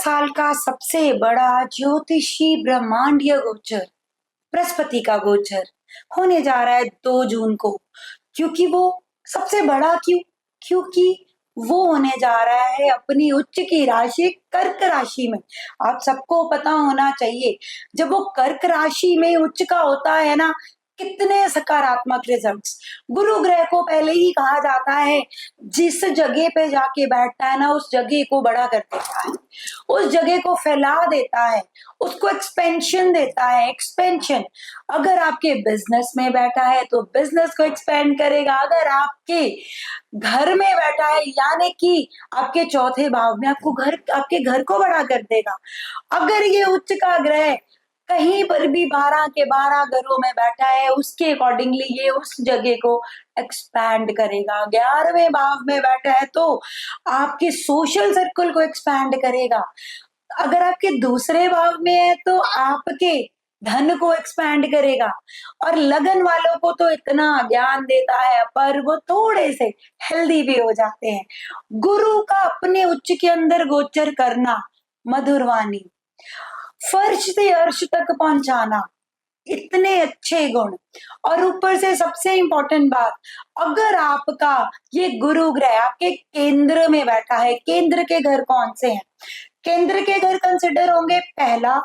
साल का सबसे बड़ा ज्योतिषी ब्रह्मांडीय गोचर बृहस्पति का गोचर होने जा रहा है 2 जून को। क्योंकि वो सबसे बड़ा क्योंकि वो होने जा रहा है अपनी उच्च की राशि कर्क राशि में। आप सबको पता होना चाहिए, जब वो कर्क राशि में उच्च का होता है ना, कितने सकारात्मक रिजल्ट्स। गुरु ग्रह को पहले ही कहा जाता है, जिस जगह पे जाके बैठता है ना, उस जगह को बड़ा कर देता है, उस जगह को फैला देता है, उसको एक्सपेंशन देता है। एक्सपेंशन, अगर आपके बिजनेस में बैठा है तो बिजनेस को एक्सपेंड करेगा। अगर आपके घर में बैठा है यानी कि आपके चौथे भाव में, आपके घर को बड़ा कर देगा। अगर ये उच्च का ग्रह कहीं पर भी 12 के 12 घरों में बैठा है, उसके अकॉर्डिंगली ये उस जगह को एक्सपैंड करेगा। 11वें भाव में बैठा है तो आपके सोशल सर्कल को एक्सपैंड करेगा। अगर आपके दूसरे भाव में है तो आपके धन को एक्सपैंड करेगा। और लगन वालों को तो इतना ज्ञान देता है, पर वो थोड़े से हेल्दी भी हो जाते हैं। गुरु का अपने उच्च के अंदर गोचर करना, मधुर वाणी, फर्श से अर्श तक पहुंचाना, इतने अच्छे गुण। और ऊपर से सबसे इंपॉर्टेंट बात, अगर आपका ये गुरु ग्रह आपके केंद्र में बैठा है, केंद्र के घर कौन से हैं? केंद्र के घर कंसिडर होंगे पहला,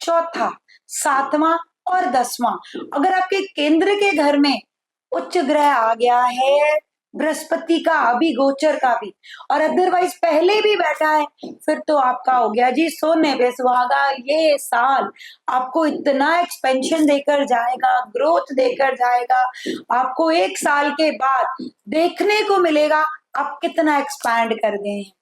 चौथा, 7वां और 10वां। अगर आपके केंद्र के घर में उच्च ग्रह आ गया है, बृहस्पति का अभी गोचर का भी, और अदरवाइज पहले भी बैठा है, फिर तो आपका हो गया जी सोने पे सुहागा। ये साल आपको इतना एक्सपेंशन देकर जाएगा, ग्रोथ देकर जाएगा। आपको 1 साल के बाद देखने को मिलेगा आप कितना एक्सपैंड कर गए हैं।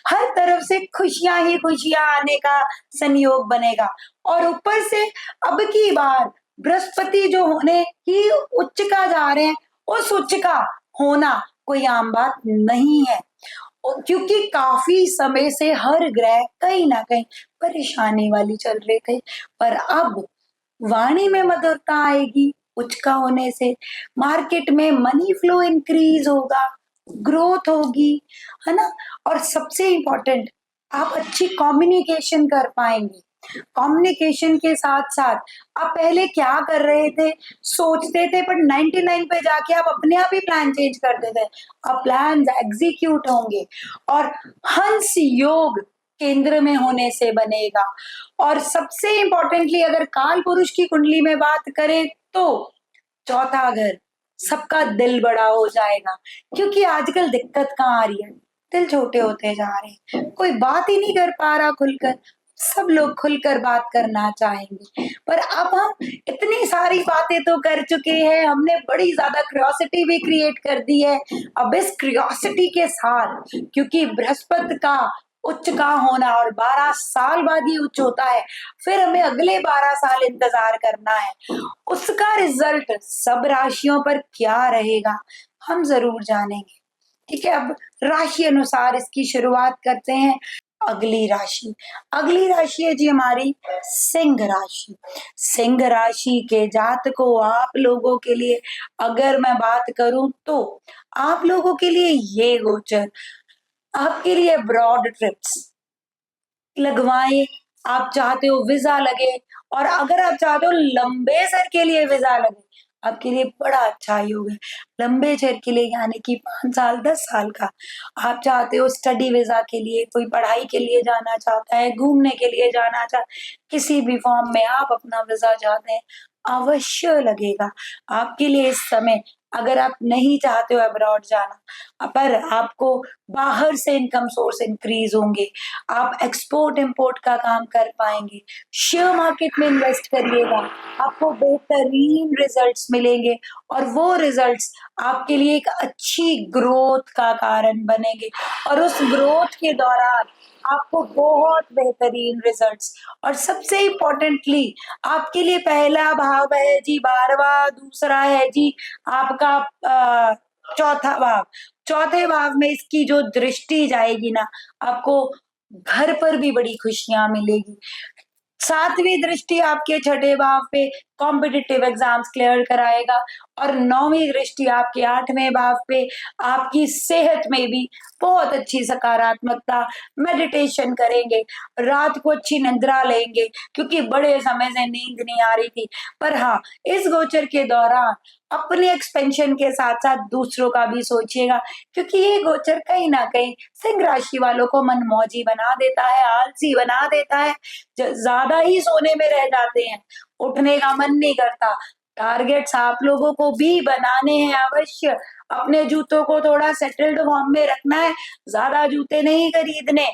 हर तरफ से खुशियां ही खुशियां आने का संयोग बनेगा। और ऊपर से अब की बार बृहस्पति जो होने ही उच्च का जा रहे हैं, उस उच्च का होना कोई आम बात नहीं है। क्योंकि काफी समय से हर ग्रह कहीं ना कहीं परेशानी वाली चल रहे थे, पर अब वाणी में मधुरता आएगी। उच्च का होने से मार्केट में मनी फ्लो इंक्रीज होगा, ग्रोथ होगी, है ना। और सबसे इंपॉर्टेंट, आप अच्छी कम्युनिकेशन कर पाएंगे। कम्युनिकेशन के साथ साथ आप पहले क्या कर रहे थे, सोचते थे, पर 99 पे जाके आप अपने आप ही प्लान चेंज करते थे। अब प्लान एग्जीक्यूट होंगे। और हंस योग केंद्र में होने से बनेगा। और सबसे इंपॉर्टेंटली, अगर काल पुरुष की कुंडली में बात करें तो चौथा घर, सबका दिल बड़ा हो जाएगा। क्योंकि आजकल दिक्कत कहाँ आ रही है, दिल छोटे होते जा रहे हैं, कोई बात ही नहीं कर पा रहा खुलकर। सब लोग खुलकर बात करना चाहेंगे, पर अब हम इतनी सारी बातें तो कर चुके हैं, हमने बड़ी ज्यादा क्यूरियोसिटी भी क्रिएट कर दी है। अब इस क्यूरियोसिटी के साथ, क्योंकि बृहस्पति का उच्च का होना और 12 साल बाद ही उच्च होता है, फिर हमें अगले 12 साल इंतजार करना है। उसका रिजल्ट सब राशियों पर क्या रहेगा हम जरूर जानेंगे। ठीक है, अब राशि अनुसार इसकी शुरुआत करते हैं। अगली राशि है जी हमारी सिंह राशि। सिंह राशि के जातकों, आप लोगों के लिए अगर मैं बात करूं तो आप लोगों के लिए ये गोचर आपके लिए ब्रॉड ट्रिप्स लगवाएं। आप चाहते हो वीजा लगे, और अगर आप चाहते हो लंबे सर के लिए वीजा लगे, आपके लिए बड़ा अच्छा योग है। लंबे सर के लिए यानी कि 5 साल 10 साल का। आप चाहते हो स्टडी वीजा के लिए, कोई पढ़ाई के लिए जाना चाहता है, घूमने के लिए जाना चाहता है, किसी भी फॉर्म में आप अपना वीजा चाहते हैं, अवश्य लगेगा आपके लिए इस समय। अगर आप नहीं चाहते हो अब्रॉड जाना, पर आपको बाहर से इनकम सोर्स इंक्रीज होंगे, आप एक्सपोर्ट इंपोर्ट का काम कर पाएंगे, शेयर मार्केट में इन्वेस्ट करिएगा, आपको बेहतरीन रिजल्ट्स मिलेंगे। और वो रिजल्ट्स आपके लिए एक अच्छी ग्रोथ का कारण बनेंगे। और उस ग्रोथ के दौरान आपको बहुत बेहतरीन रिजल्ट्स, और सबसे इम्पोर्टेंटली आपके लिए पहला भाव है जी 12वां, दूसरा है जी आपका चौथा भाव। चौथे भाव में इसकी जो दृष्टि जाएगी ना, आपको घर पर भी बड़ी खुशियां मिलेगी। 7वीं दृष्टि आपके छठे भाव पे कॉम्पिटिटिव एग्जाम्स क्लियर कराएगा। और 9वीं दृष्टि आपके 8वें भाव पे आपकी सेहत में भी बहुत अच्छी सकारात्मकता, मेडिटेशन करेंगे, रात को अच्छी निद्रा लेंगे क्योंकि बड़े समय से नींद नहीं आ रही थी। पर हाँ, इस गोचर के दौरान अपने एक्सपेंशन के साथ साथ दूसरों का भी सोचिएगा, क्योंकि ये गोचर कहीं ना कहीं सिंह राशि वालों को मनमौजी बना देता है, आलसी बना देता है, ज्यादा ही सोने में रह जाते हैं, उठने का मन नहीं करता। टारगेट्स आप लोगों को भी बनाने हैं अवश्य, अपने जूतों को थोड़ा सेटल्ड फॉर्म में रखना है, ज्यादा जूते नहीं खरीदने,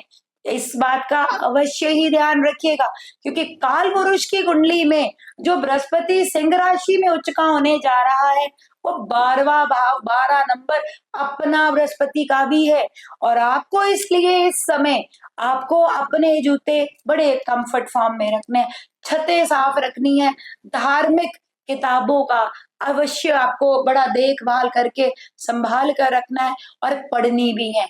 इस बात का अवश्य ही ध्यान रखिएगा। क्योंकि काल पुरुष की कुंडली में जो बृहस्पति सिंह राशि में उच्च का होने जा रहा है वो 12वां भाव, 12 नंबर अपना बृहस्पति का भी है। और आपको इसलिए इस समय आपको अपने जूते बड़े कंफर्ट फॉर्म में रखने हैं, छतें साफ रखनी है, धार्मिक किताबों का अवश्य आपको बड़ा देखभाल करके संभाल कर रखना है और पढ़नी भी है।